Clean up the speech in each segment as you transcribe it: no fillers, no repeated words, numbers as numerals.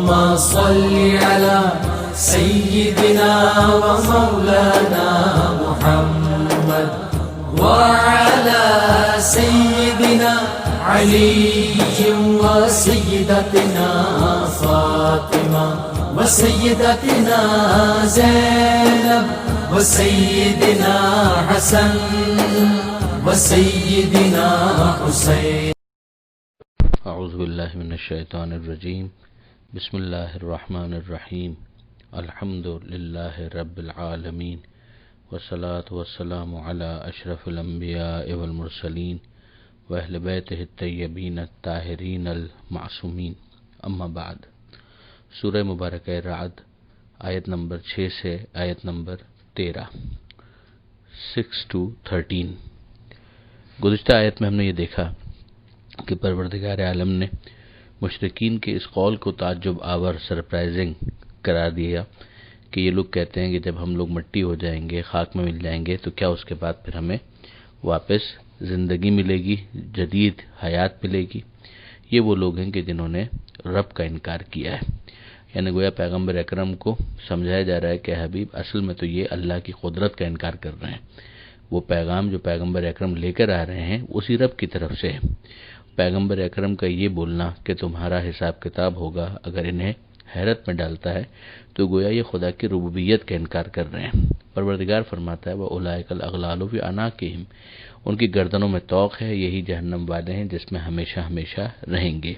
صل على سيدنا ومولانا محمد وعلى سيدنا علي وسيدتنا فاطمة وسيدتنا زينب وسيدنا حسن وسيدنا حسين. اعوذ باللہ من الشیطان الرجیم. بسم اللہ الرحمن الرحیم. الحمد للہ رب العالمین والصلاة والسلام علی اشرف الانبیاء والمرسلین واہل بیتہ الطیبین الطاہرین المعصومین. اما بعد. سورہ مبارکہ رعد آیت نمبر 6 سے آیت نمبر 13 6 to 13. گزشتہ آیت میں ہم نے یہ دیکھا کہ پروردگار عالم نے مشرکین کے اس قول کو تعجب آور سرپرائزنگ قرار دیا کہ یہ لوگ کہتے ہیں کہ جب ہم لوگ مٹی ہو جائیں گے، خاک میں مل جائیں گے، تو کیا اس کے بعد پھر ہمیں واپس زندگی ملے گی، جدید حیات ملے گی. یہ وہ لوگ ہیں کہ جنہوں نے رب کا انکار کیا ہے. یعنی گویا پیغمبر اکرم کو سمجھایا جا رہا ہے کہ حبیب اصل میں تو یہ اللہ کی قدرت کا انکار کر رہے ہیں. وہ پیغام جو پیغمبر اکرم لے کر آ رہے ہیں اسی رب کی طرف سے ہے. پیغمبر اکرم کا یہ بولنا کہ تمہارا حساب کتاب ہوگا اگر انہیں حیرت میں ڈالتا ہے تو گویا یہ خدا کی ربوبیت کا انکار کر رہے ہیں. پروردگار فرماتا ہے وَأُولَٰئِكَ الْأَغْلَالُ فِي أَعْنَاقِهِمْ، ان کی گردنوں میں طوق ہے، یہی جہنم والے ہیں جس میں ہمیشہ ہمیشہ رہیں گے.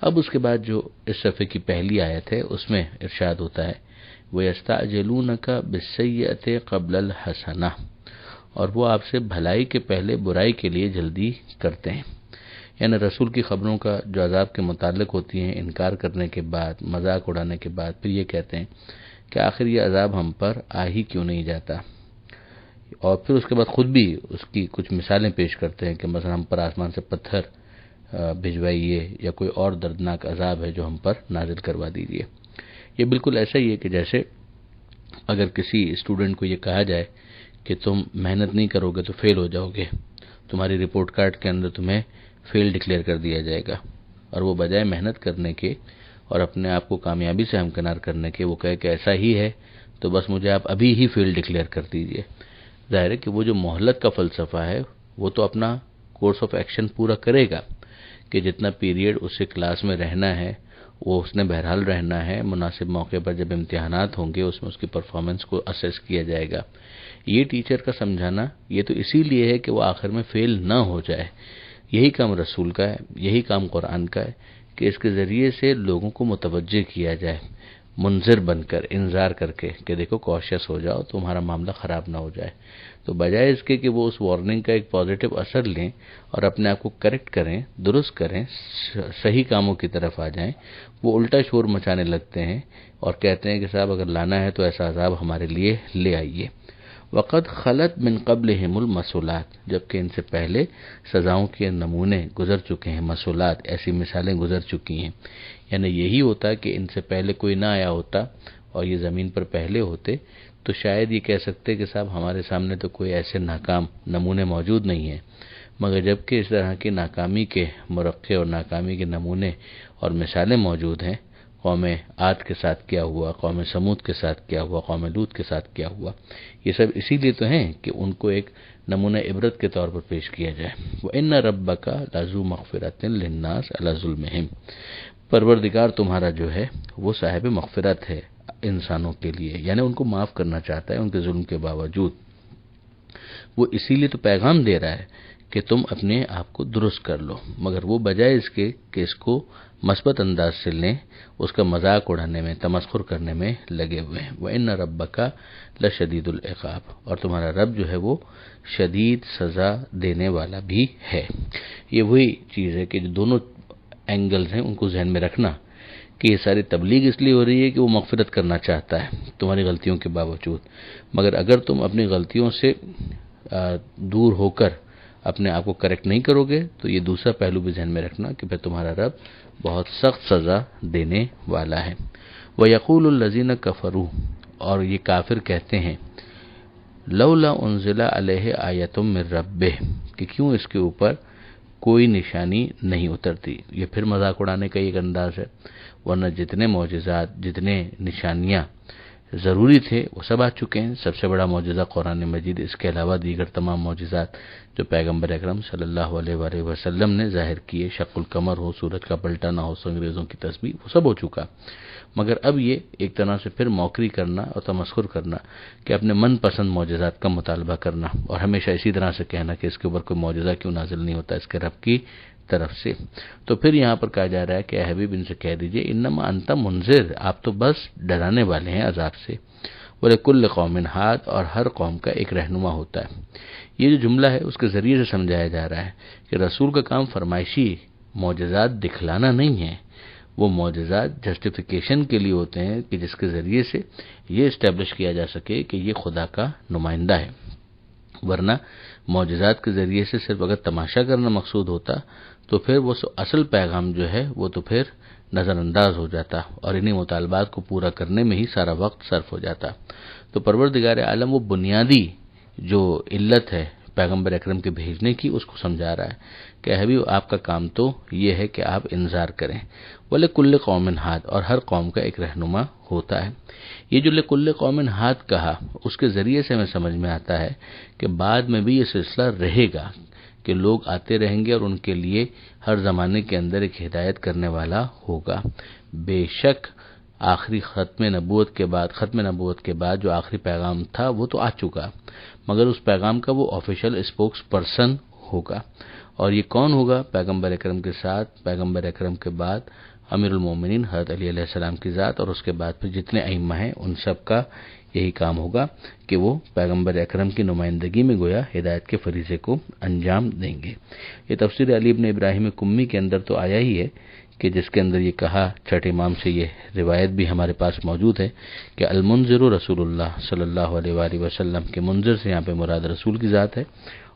اب اس کے بعد جو اس صفحے کی پہلی آیت ہے اس میں ارشاد ہوتا ہے وَيَسْتَعْجِلُونَكَ بِالسَّيِّئَةِ قَبْلَ الْحَسَنَةِ، اور وہ آپ سے بھلائی کے پہلے برائی کے لیے جلدی کرتے ہیں. یعنی رسول کی خبروں کا جو عذاب کے متعلق ہوتی ہیں انکار کرنے کے بعد، مذاق اڑانے کے بعد پھر یہ کہتے ہیں کہ آخر یہ عذاب ہم پر آ ہی کیوں نہیں جاتا. اور پھر اس کے بعد خود بھی اس کی کچھ مثالیں پیش کرتے ہیں کہ مثلا ہم پر آسمان سے پتھر بھجوائیے یا کوئی اور دردناک عذاب ہے جو ہم پر نازل کروا دیجیے. یہ بالکل ایسا ہی ہے کہ جیسے اگر کسی اسٹوڈنٹ کو یہ کہا جائے کہ تم محنت نہیں کرو گے تو فیل ہو جاؤ گے، تمہاری رپورٹ کارڈ کے اندر تمہیں فیل ڈکلیئر کر دیا جائے گا، اور وہ بجائے محنت کرنے کے اور اپنے آپ کو کامیابی سے ہمکنار کرنے کے وہ کہے کہ ایسا ہی ہے تو بس مجھے آپ ابھی ہی فیل ڈکلیئر کر دیجئے. ظاہر ہے کہ وہ جو مہلت کا فلسفہ ہے وہ تو اپنا کورس آف ایکشن پورا کرے گا کہ جتنا پیریڈ اسے کلاس میں رہنا ہے وہ اس نے بہرحال رہنا ہے. مناسب موقع پر جب امتحانات ہوں گے اس میں اس کی پرفارمنس کو اسیس کیا جائے گا. یہ ٹیچر کا سمجھانا یہ تو اسی لیے ہے کہ وہ آخر میں فیل نہ ہو جائے. یہی کام رسول کا ہے، یہی کام قرآن کا ہے کہ اس کے ذریعے سے لوگوں کو متوجہ کیا جائے، منذر بن کر، انذار کر کے کہ دیکھو کوشش ہو جاؤ، تمہارا معاملہ خراب نہ ہو جائے. تو بجائے اس کے کہ وہ اس وارننگ کا ایک پازیٹیو اثر لیں اور اپنے آپ کو کریکٹ کریں، درست کریں، صحیح کاموں کی طرف آ جائیں، وہ الٹا شور مچانے لگتے ہیں اور کہتے ہیں کہ صاحب اگر لانا ہے تو ایسا عذاب ہمارے لیے لے آئیے. وقد خلت من قبلہم المثلات، جبکہ ان سے پہلے سزاؤں کے نمونے گزر چکے ہیں، مثلات ایسی مثالیں گزر چکی ہیں. یعنی یہی ہوتا کہ ان سے پہلے کوئی نہ آیا ہوتا اور یہ زمین پر پہلے ہوتے تو شاید یہ کہہ سکتے کہ صاحب ہمارے سامنے تو کوئی ایسے ناکام نمونے موجود نہیں ہیں. مگر جبکہ اس طرح کی ناکامی کے مرقع اور ناکامی کے نمونے اور مثالیں موجود ہیں، قوم عاد کے ساتھ کیا ہوا، قوم سمود کے ساتھ کیا ہوا، قوم لوط کے ساتھ کیا ہوا، یہ سب اسی لیے تو ہیں کہ ان کو ایک نمونہ عبرت کے طور پر پیش کیا جائے. وَإِنَّ رَبَّكَ لَذُو مَغْفِرَةٍ لِلنَّاسِ عَلَى ظُلْمِهِمْ، پروردگار تمہارا جو ہے وہ صاحب مغفرت ہے انسانوں کے لیے، یعنی ان کو معاف کرنا چاہتا ہے ان کے ظلم کے باوجود. وہ اسی لیے تو پیغام دے رہا ہے کہ تم اپنے آپ کو درست کر لو، مگر وہ بجائے اس کے کہ اس کو مثبت انداز سے لیں اس کا مذاق اڑانے میں، تمسخر کرنے میں لگے ہوئے ہیں. وَإِنَّ رَبَّكَ لَشَدِيدُ الْعِقَابِ، اور تمہارا رب جو ہے وہ شدید سزا دینے والا بھی ہے. یہ وہی چیز ہے کہ جو دونوں اینگلز ہیں ان کو ذہن میں رکھنا کہ یہ ساری تبلیغ اس لیے ہو رہی ہے کہ وہ مغفرت کرنا چاہتا ہے تمہاری غلطیوں کے باوجود، مگر اگر تم اپنی غلطیوں سے دور ہو کر اپنے آپ کو کریکٹ نہیں کرو گے تو یہ دوسرا پہلو بھی ذہن میں رکھنا کہ پھر تمہارا رب بہت سخت سزا دینے والا ہے. وَيَقُولُ الَّذِينَ كَفَرُوا، اور یہ کافر کہتے ہیں لولا انزل علیہ آیۃ من ربہ، کہ کیوں اس کے اوپر کوئی نشانی نہیں اترتی۔ یہ پھر مذاق اڑانے کا ایک انداز ہے، ورنہ جتنے معجزات، جتنے نشانیاں ضروری تھے وہ سب آ چکے ہیں۔ سب سے بڑا معجزہ قرآن مجید، اس کے علاوہ دیگر تمام معجزات جو پیغمبر اکرم صلی اللہ علیہ وآلہ وسلم نے ظاہر کیے، شق القمر ہو، سورج کا پلٹنا ہو، انگریزوں کی تسبیح، وہ سب ہو چکا۔ مگر اب یہ ایک طرح سے پھر موکری کرنا اور تمسخر کرنا کہ اپنے من پسند معجزات کا مطالبہ کرنا اور ہمیشہ اسی طرح سے کہنا کہ اس کے اوپر کوئی معجزہ کیوں نازل نہیں ہوتا اس کے رب کی طرف سے۔ تو پھر یہاں پر کہا جا رہا ہے کہ اے حبیب ان سے کہہ دیجئے انما انت منذر، آپ تو بس ڈرانے والے ہیں عذاب سے، وَلِكُلِّ قَوْمٍ هَادٍ، اور ہر قوم کا ایک رہنما ہوتا ہے۔ یہ جو جملہ ہے اس کے ذریعے سے سمجھایا جا رہا ہے کہ رسول کا کام فرمائشی معجزات دکھلانا نہیں ہے، وہ معجزات جسٹیفیکیشن کے لیے ہوتے ہیں کہ جس کے ذریعے سے یہ اسٹیبلش کیا جا سکے کہ یہ خدا کا نمائندہ ہے۔ ورنہ معجزات کے ذریعے سے صرف اگر تماشا کرنا مقصود ہوتا تو پھر وہ اصل پیغام جو ہے وہ تو پھر نظر انداز ہو جاتا اور انہی مطالبات کو پورا کرنے میں ہی سارا وقت صرف ہو جاتا۔ تو پروردگار عالم وہ بنیادی جو علت ہے پیغمبر اکرم کے بھیجنے کی اس کو سمجھا رہا ہے کہ حبیب آپ کا کام تو یہ ہے کہ آپ انذار کریں، وَلِكُلِّ قَوْمٍ هَادٍ، اور ہر قوم کا ایک رہنما ہوتا ہے۔ یہ جو لِكُلِّ قَوْمٍ هَادٍ کہا اس کے ذریعے سے ہمیں سمجھ میں آتا ہے کہ بعد میں بھی یہ سلسلہ رہے گا کہ لوگ آتے رہیں گے اور ان کے لیے ہر زمانے کے اندر ایک ہدایت کرنے والا ہوگا۔ بے شک آخری ختم نبوت کے بعد جو آخری پیغام تھا وہ تو آ چکا، مگر اس پیغام کا وہ آفیشل اسپوکس پرسن ہوگا۔ اور یہ کون ہوگا؟ پیغمبر اکرم کے ساتھ، پیغمبر اکرم کے بعد امیر المومنین حضرت علی علیہ السلام کی ذات، اور اس کے بعد پھر جتنے ائمہ ہیں ان سب کا یہی کام ہوگا کہ وہ پیغمبر اکرم کی نمائندگی میں گویا ہدایت کے فریضے کو انجام دیں گے۔ یہ تفسیر علی ابن ابراہیم کمی کے اندر تو آیا ہی ہے کہ جس کے اندر یہ کہا، چھٹے امام سے یہ روایت بھی ہمارے پاس موجود ہے کہ المنذر رسول اللہ صلی اللہ علیہ وآلہ وسلم کے منذر سے یہاں پہ مراد رسول کی ذات ہے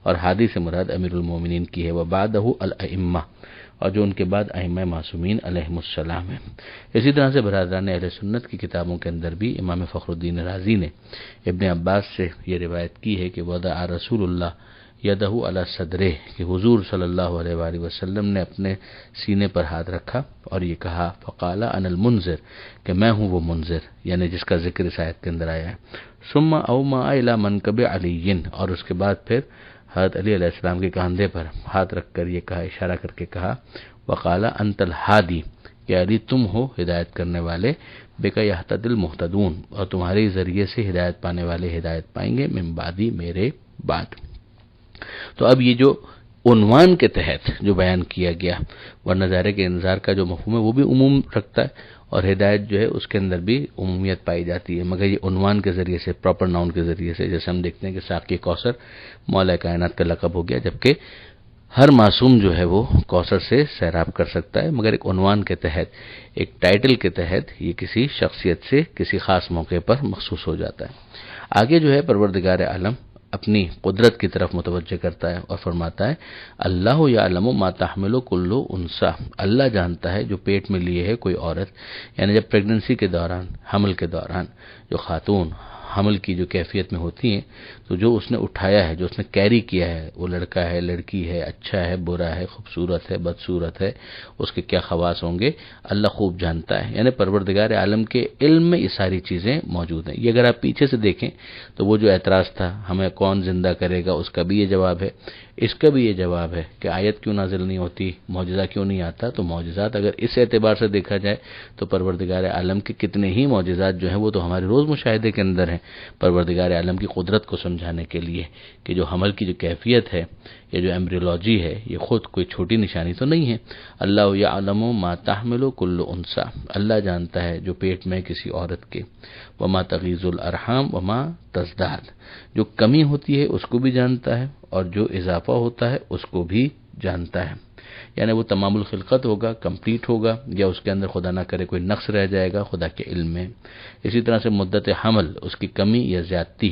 اور ہادی سے مراد امیر المومنین کی ہے، وبعدہ الائمہ، اور جو ان کے بعد ائمہ معصومین علیہم السلام ہے۔ اسی طرح سے برادران اہل سنت کی کتابوں کے اندر بھی امام فخر الدین رازی نے ابن عباس سے یہ روایت کی ہے کہ وضع رسول اللہ یدہ علی صدرہ، کہ حضور صلی اللہ علیہ وآلہ وسلم نے اپنے سینے پر ہاتھ رکھا اور یہ کہا فقال انا المنذر، کہ میں ہوں وہ منذر، یعنی جس کا ذکر اس آیت کے اندر آیا ہے۔ ثم اوما الی منکب علی، اور اس کے بعد پھر حضرت علی علیہ السلام کے کاندھے پر ہاتھ رکھ کر یہ کہا، اشارہ کر کے کہا وقال انت الہادی، کہ علی تم ہو ہدایت کرنے والے، بک یہتدی المہتدون، اور تمہارے ذریعے سے ہدایت پانے والے ہدایت پائیں گے، من بعدی، میرے بعد۔ تو اب یہ جو عنوان کے تحت جو بیان کیا گیا، ورنہ ظاہر ہے کہ انذار کا جو مفہوم ہے وہ بھی عموم رکھتا ہے اور ہدایت جو ہے اس کے اندر بھی عمومیت پائی جاتی ہے، مگر یہ عنوان کے ذریعے سے، پراپر ناؤن کے ذریعے سے، جیسے ہم دیکھتے ہیں کہ ساقی کوثر مولا کائنات کا لقب ہو گیا، جبکہ ہر معصوم جو ہے وہ کوثر سے سیراب کر سکتا ہے، مگر ایک عنوان کے تحت، ایک ٹائٹل کے تحت یہ کسی شخصیت سے کسی خاص موقع پر مخصوص ہو جاتا ہے۔ آگے جو ہے پروردگار عالم اپنی قدرت کی طرف متوجہ کرتا ہے اور فرماتا ہے اللہ یعلم ما تحمل کل انثی، اللہ جانتا ہے جو پیٹ میں لیے ہے کوئی عورت، یعنی جب پریگننسی کے دوران، حمل کے دوران جو خاتون حمل کی جو کیفیت میں ہوتی ہیں، تو جو اس نے اٹھایا ہے، جو اس نے کیری کیا ہے، وہ لڑکا ہے، لڑکی ہے، اچھا ہے، برا ہے، خوبصورت ہے، بدصورت ہے، اس کے کیا خواص ہوں گے، اللہ خوب جانتا ہے۔ یعنی پروردگار عالم کے علم میں یہ ساری چیزیں موجود ہیں۔ یہ اگر آپ پیچھے سے دیکھیں تو وہ جو اعتراض تھا ہمیں کون زندہ کرے گا، اس کا بھی یہ جواب ہے، اس کا بھی یہ جواب ہے کہ آیت کیوں نازل نہیں ہوتی، معجزہ کیوں نہیں آتا۔ تو معجزات اگر اس اعتبار سے دیکھا جائے تو پروردگار عالم کے کتنے ہی معجزات جو ہیں وہ تو ہمارے روز مشاہدے کے اندر ہیں، پروردگار عالم کی قدرت کو سمجھانے کے لیے کہ جو حمل کی جو کیفیت ہے، یہ جو ایمبریولوجی ہے، یہ خود کوئی چھوٹی نشانی تو نہیں ہے۔ اللہ یعلم ما تحمل کل انثی، اللہ جانتا ہے جو پیٹ میں کسی عورت کے، وما تغیض الارحام وما تزداد، جو کمی ہوتی ہے اس کو بھی جانتا ہے اور جو اضافہ ہوتا ہے اس کو بھی جانتا ہے۔ یعنی وہ تمام الخلقت ہوگا، کمپلیٹ ہوگا، یا اس کے اندر خدا نہ کرے کوئی نقص رہ جائے گا، خدا کے علم میں۔ اسی طرح سے مدت حمل، اس کی کمی یا زیادتی،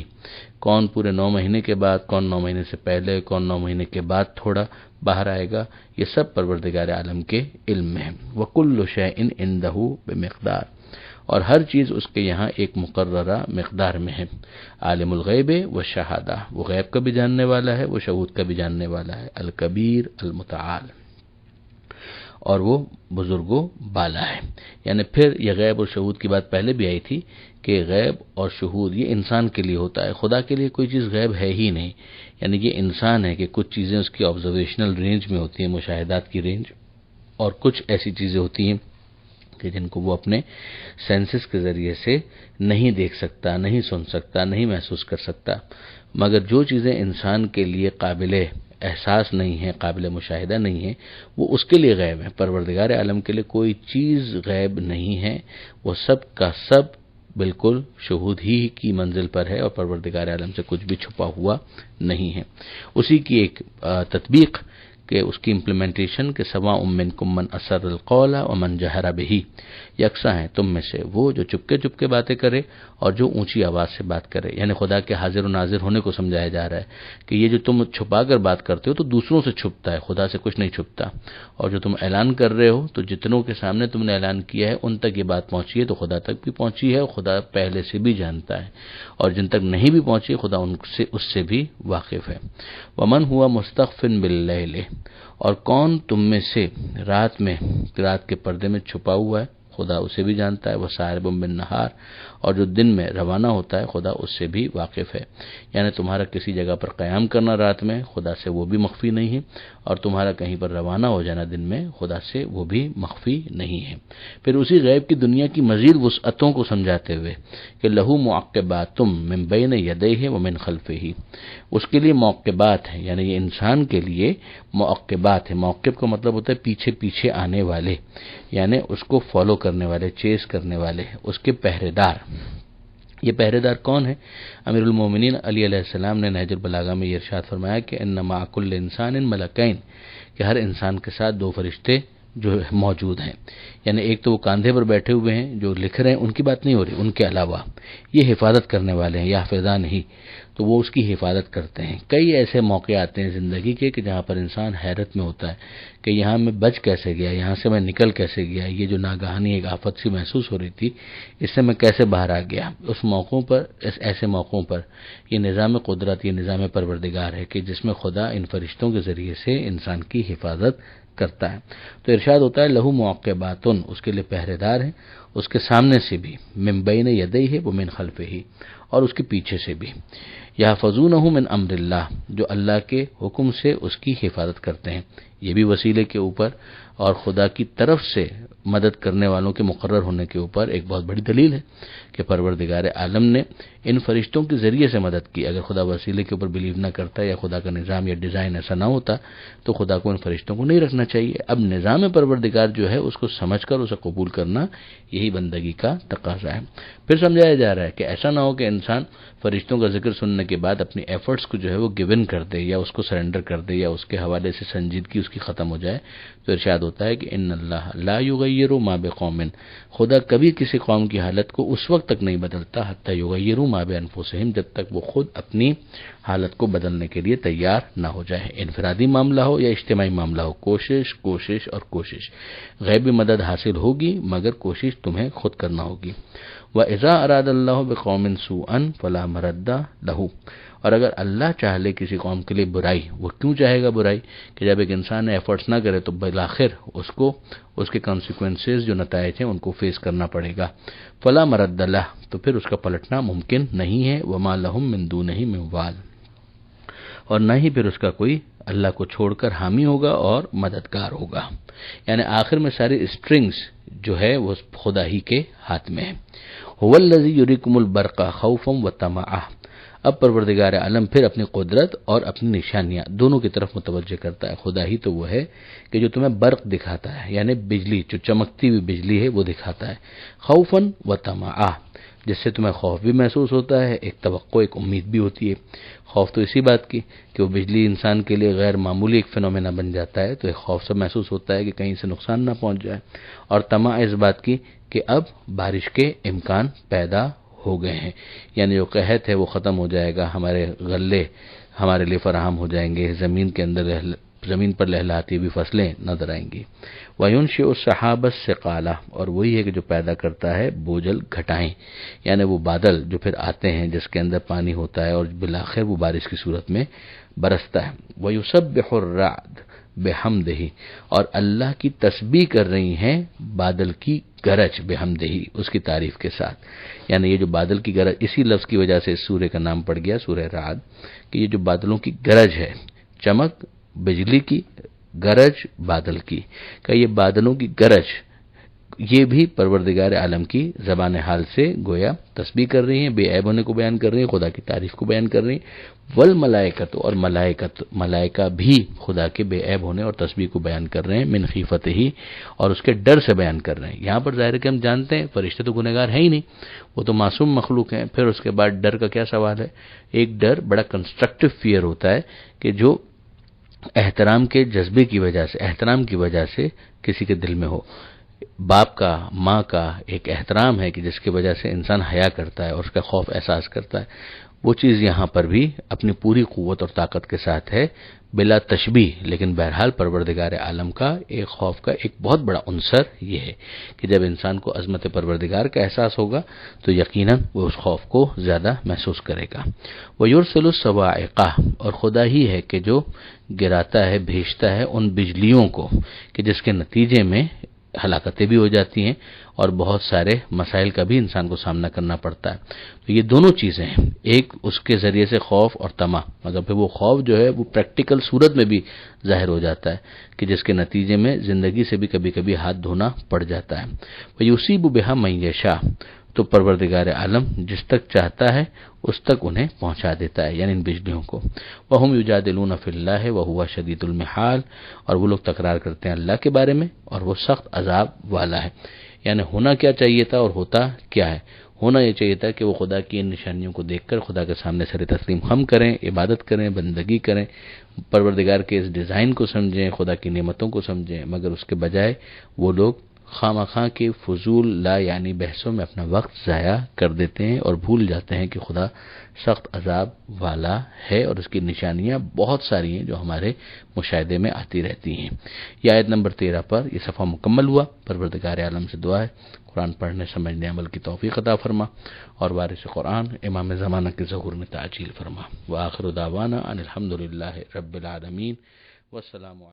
کون پورے 9 مہینے کے بعد، کون 9 مہینے سے پہلے، کون 9 مہینے کے بعد تھوڑا باہر آئے گا، یہ سب پروردگار عالم کے علم میں ہے۔ وَكُلُّ شَيْءٍ عِندَهُ بِمِقْدَارٍ، اور ہر چیز اس کے یہاں ایک مقررہ مقدار میں ہے۔ عالم الغیب والشہادہ، وہ غیب کا بھی جاننے والا ہے، وہ شہود کا بھی جاننے والا ہے، الکبیر المتعال، اور وہ بزرگ و بالا ہے۔ یعنی پھر یہ غیب اور شہود کی بات پہلے بھی آئی تھی کہ غیب اور شہود یہ انسان کے لیے ہوتا ہے، خدا کے لیے کوئی چیز غیب ہے ہی نہیں۔ یعنی یہ انسان ہے کہ کچھ چیزیں اس کی آبزرویشنل رینج میں ہوتی ہیں، مشاہدات کی رینج، اور کچھ ایسی چیزیں ہوتی ہیں کہ جن کو وہ اپنے سینسز کے ذریعے سے نہیں دیکھ سکتا، نہیں سن سکتا، نہیں محسوس کر سکتا۔ مگر جو چیزیں انسان کے لیے قابل احساس نہیں ہے، قابل مشاہدہ نہیں ہے، وہ اس کے لیے غیب ہے۔ پروردگار عالم کے لیے کوئی چیز غیب نہیں ہے، وہ سب کا سب بالکل شہود ہی کی منزل پر ہے، اور پروردگار عالم سے کچھ بھی چھپا ہوا نہیں ہے۔ اسی کی ایک تطبیق کہ اس کی امپلیمنٹیشن کہ سواء منکم من اسر القول ومن جہر بہ، یکساں ہیں تم میں سے وہ جو چپکے چپکے باتیں کرے اور جو اونچی آواز سے بات کرے۔ یعنی خدا کے حاضر و ناظر ہونے کو سمجھایا جا رہا ہے کہ یہ جو تم چھپا کر بات کرتے ہو تو دوسروں سے چھپتا ہے، خدا سے کچھ نہیں چھپتا، اور جو تم اعلان کر رہے ہو تو جتنوں کے سامنے تم نے اعلان کیا ہے ان تک یہ بات پہنچی ہے تو خدا تک بھی پہنچی ہے، اور خدا پہلے سے بھی جانتا ہے، اور جن تک نہیں بھی پہنچی خدا اس سے بھی واقف ہے۔ ومن ہوا مستخف باللیل، اور کون تم میں سے رات کے پردے میں چھپا ہوا ہے، خدا اسے بھی جانتا ہے۔ وہ سارب بالنہار، اور جو دن میں روانہ ہوتا ہے خدا اس سے بھی واقف ہے۔ یعنی تمہارا کسی جگہ پر قیام کرنا رات میں خدا سے وہ بھی مخفی نہیں ہے، اور تمہارا کہیں پر روانہ ہو جانا دن میں خدا سے وہ بھی مخفی نہیں ہے۔ پھر اسی غیب کی دنیا کی مزید وسعتوں کو سمجھاتے ہوئے کہ لہو معقبات من بین یدیہ ومن خلفہ، اس کے لیے معقبات ہیں، یعنی یہ انسان کے لیے معقبات ہے۔ معقب کا مطلب ہوتا ہے پیچھے پیچھے آنے والے، یعنی اس کو فالو کرنے والے، چیز کرنے والے، اس کے پہرے دار۔ یہ پہرے دار کون ہے؟ امیر المومنین علی علیہ السلام نے نہج البلاغہ میں یہ ارشاد فرمایا کہ ان مع کل انسان ملکین، کہ ہر انسان کے ساتھ دو فرشتے جو موجود ہیں۔ یعنی ایک تو وہ کاندھے پر بیٹھے ہوئے ہیں جو لکھ رہے ہیں، ان کی بات نہیں ہو رہی، ان کے علاوہ یہ حفاظت کرنے والے ہیں، یحفظان ہی، تو وہ اس کی حفاظت کرتے ہیں۔ کئی ایسے موقع آتے ہیں زندگی کے کہ جہاں پر انسان حیرت میں ہوتا ہے کہ یہاں میں بچ کیسے گیا، یہاں سے میں نکل کیسے گیا، یہ جو ناگہانی ایک آفت سی محسوس ہو رہی تھی اس سے میں کیسے باہر آ گیا۔ ایسے موقعوں پر یہ نظام قدرت، یہ نظام پروردگار ہے کہ جس میں خدا ان فرشتوں کے ذریعے سے انسان کی حفاظت کرتا ہے۔ تو ارشاد ہوتا ہے لہو معقبات، اس کے لیے پہرے دار ہیں، اس کے سامنے سے بھی، من بین یدیہ ومن خلفہ، اور اس کے پیچھے سے بھی، یحفظونہ من امر اللہ، جو اللہ کے حکم سے اس کی حفاظت کرتے ہیں۔ یہ بھی وسیلے کے اوپر اور خدا کی طرف سے مدد کرنے والوں کے مقرر ہونے کے اوپر ایک بہت بڑی دلیل ہے کہ پروردگار عالم نے ان فرشتوں کے ذریعے سے مدد کی۔ اگر خدا وسیلے کے اوپر بلیو نہ کرتا یا خدا کا نظام یا ڈیزائن ایسا نہ ہوتا تو خدا کو ان فرشتوں کو نہیں رکھنا چاہیے۔ اب نظام پروردگار جو ہے اس کو سمجھ کر اسے قبول کرنا یہی بندگی کا تقاضا ہے۔ پھر سمجھایا جا رہا ہے کہ ایسا نہ ہو کہ انسان فرشتوں کا ذکر سننے کے بعد اپنی ایفرٹس کو جو ہے وہ گیون کر دے یا اس کو سرنڈر کر دے یا اس کے حوالے سے سنجیدگی اس کی ختم ہو جائے۔ تو ارشاد ہوتا ہے کہ ان اللہ لا یغیر ما بقوم، خدا کبھی کسی قوم کی حالت کو اس وقت تک نہیں بدلتا حتی یغیروا ما بانفسہم، جب تک وہ خود اپنی حالت کو بدلنے کے لیے تیار نہ ہو جائے۔ انفرادی معاملہ ہو یا اجتماعی معاملہ ہو، کوشش کوشش اور کوشش، غیبی مدد حاصل ہوگی مگر کوشش تمہیں خود کرنا ہوگی۔ وَإِذَا أَرَادَ اللَّهُ بِقَوْمٍ سُوءًا فَلَا مَرَدَّ لَهُ، اور اگر اللہ چاہ لے کسی قوم کے لیے برائی، وہ کیوں چاہے گا برائی؟ کہ جب ایک انسان نے ایفرٹس نہ کرے تو بالآخر اس کو اس کے کانسیکوینسز جو نتائج ہیں ان کو فیس کرنا پڑے گا۔ فَلَا مَرَدَّ لَهُ، تو پھر اس کا پلٹنا ممکن نہیں ہے۔ وَمَا لَهُم مِّن دُونِهِ مِن وَالٍ، اور نہ ہی پھر اس کا کوئی اللہ کو چھوڑ کر حامی ہوگا اور مددگار ہوگا۔ یعنی آخر میں ساری اسٹرنگز جو ہے وہ خدا ہی کے ہاتھ میں ہے۔ هُوَ الَّذِي يُرِيكُمُ الْبَرْقَ خَوْفًا وَطَمَعًا، اب پروردگار عالم پھر اپنی قدرت اور اپنی نشانیاں دونوں کی طرف متوجہ کرتا ہے۔ خدا ہی تو وہ ہے کہ جو تمہیں برق دکھاتا ہے، یعنی بجلی، جو چمکتی ہوئی بجلی ہے وہ دکھاتا ہے، خوفاً وطمعا، جس سے تمہیں خوف بھی محسوس ہوتا ہے، ایک توقع، ایک امید بھی ہوتی ہے۔ خوف تو اسی بات کی کہ وہ بجلی انسان کے لیے غیر معمولی ایک فینومینا بن جاتا ہے تو ایک خوف سا محسوس ہوتا ہے کہ کہیں سے نقصان نہ پہنچ جائے، اور طمع اس بات کی کہ اب بارش کے امکان پیدا ہو گئے ہیں، یعنی جو قحط ہے وہ ختم ہو جائے گا، ہمارے غلے ہمارے لیے فراہم ہو جائیں گے، زمین کے اندر زمین پر لہلاتی ہوئی فصلیں نظر آئیں گی۔ وَيُنشِئُ السَّحَابَ الثِّقَالَ، اور وہی ہے کہ جو پیدا کرتا ہے بوجھل گھٹائیں، یعنی وہ بادل جو پھر آتے ہیں جس کے اندر پانی ہوتا ہے اور بالآخر وہ بارش کی صورت میں برستا ہے۔ وَيُسَبِّحُ الرَّعْدُ بِحَمْدِهِ، اور اللہ کی تسبیح کر رہی ہیں بادل کی گرج، بحمدہ، اس کی تعریف کے ساتھ۔ یعنی یہ جو بادل کی گرج، اسی لفظ کی وجہ سے اس سورہ کا نام پڑ گیا سورہ رعد، کہ یہ جو بادلوں کی گرج ہے، چمک بجلی کی، گرج بادل کی، کہ یہ بادلوں کی گرج یہ بھی پروردگار عالم کی زبان حال سے گویا تسبیح کر رہی ہیں، بے عیب ہونے کو بیان کر رہی ہیں، خدا کی تعریف کو بیان کر رہی ہیں۔ والملائکۃ، اور ملائکہ بھی خدا کے بے عیب ہونے اور تسبیح کو بیان کر رہے ہیں، من خیفتہ، اور اس کے ڈر سے بیان کر رہے ہیں۔ یہاں پر ظاہر ہے کہ ہم جانتے ہیں فرشتے تو گنہگار ہیں ہی نہیں، وہ تو معصوم مخلوق ہیں، پھر اس کے بعد ڈر کا کیا سوال ہے؟ ایک ڈر بڑا کنسٹرکٹیو فیئر ہوتا ہے کہ جو احترام کے جذبے کی وجہ سے، احترام کی وجہ سے کسی کے دل میں ہو۔ باپ کا، ماں کا ایک احترام ہے کہ جس کی وجہ سے انسان حیا کرتا ہے اور اس کا خوف احساس کرتا ہے، وہ چیز یہاں پر بھی اپنی پوری قوت اور طاقت کے ساتھ ہے، بلا تشبیہ، لیکن بہرحال پروردگار عالم کا ایک خوف کا ایک بہت بڑا عنصر یہ ہے کہ جب انسان کو عظمت پروردگار کا احساس ہوگا تو یقیناً وہ اس خوف کو زیادہ محسوس کرے گا۔ وَيُرْسِلُ الصَّوَاعِقَ، اور خدا ہی ہے کہ جو گراتا ہے، بھیجتا ہے ان بجلیوں کو کہ جس کے نتیجے میں ہلاکتیں بھی ہو جاتی ہیں اور بہت سارے مسائل کا بھی انسان کو سامنا کرنا پڑتا ہے۔ تو یہ دونوں چیزیں ہیں، ایک اس کے ذریعے سے خوف اور طمع، مگر پھر وہ خوف جو ہے وہ پریکٹیکل صورت میں بھی ظاہر ہو جاتا ہے کہ جس کے نتیجے میں زندگی سے بھی کبھی کبھی ہاتھ دھونا پڑ جاتا ہے۔ وَيُصِيبُ بِهَا مَن يَشَاءُ، تو پروردگار عالم جس تک چاہتا ہے اس تک انہیں پہنچا دیتا ہے، یعنی ان بجلیوں کو۔ وَهُمْ يُجَادِلُونَ فِي اللَّهِ وَهُوَ شَدِيدُ الْمِحَالِ، اور وہ لوگ تکرار کرتے ہیں اللہ کے بارے میں اور وہ سخت عذاب والا ہے۔ یعنی ہونا کیا چاہیے تھا اور ہوتا کیا ہے؟ ہونا یہ چاہیے تھا کہ وہ خدا کی ان نشانیوں کو دیکھ کر خدا کے سامنے سر تسلیم خم کریں، عبادت کریں، بندگی کریں، پروردگار کے اس ڈیزائن کو سمجھیں، خدا کی نعمتوں کو سمجھیں، مگر اس کے بجائے وہ لوگ خامخواہ کے فضول لا یعنی بحثوں میں اپنا وقت ضائع کر دیتے ہیں اور بھول جاتے ہیں کہ خدا سخت عذاب والا ہے اور اس کی نشانیاں بہت ساری ہیں جو ہمارے مشاہدے میں آتی رہتی ہیں۔ یہ آیت نمبر 13 پر یہ صفحہ مکمل ہوا۔ پروردگار عالم سے دعا ہے قرآن پڑھنے، سمجھنے، عمل کی توفیق عطا فرما اور وارث قرآن امام زمانہ کے ظہور میں تعجیل فرما۔ وآخر دعوانا ان الحمدللہ رب العالمین، والسلام علیکم۔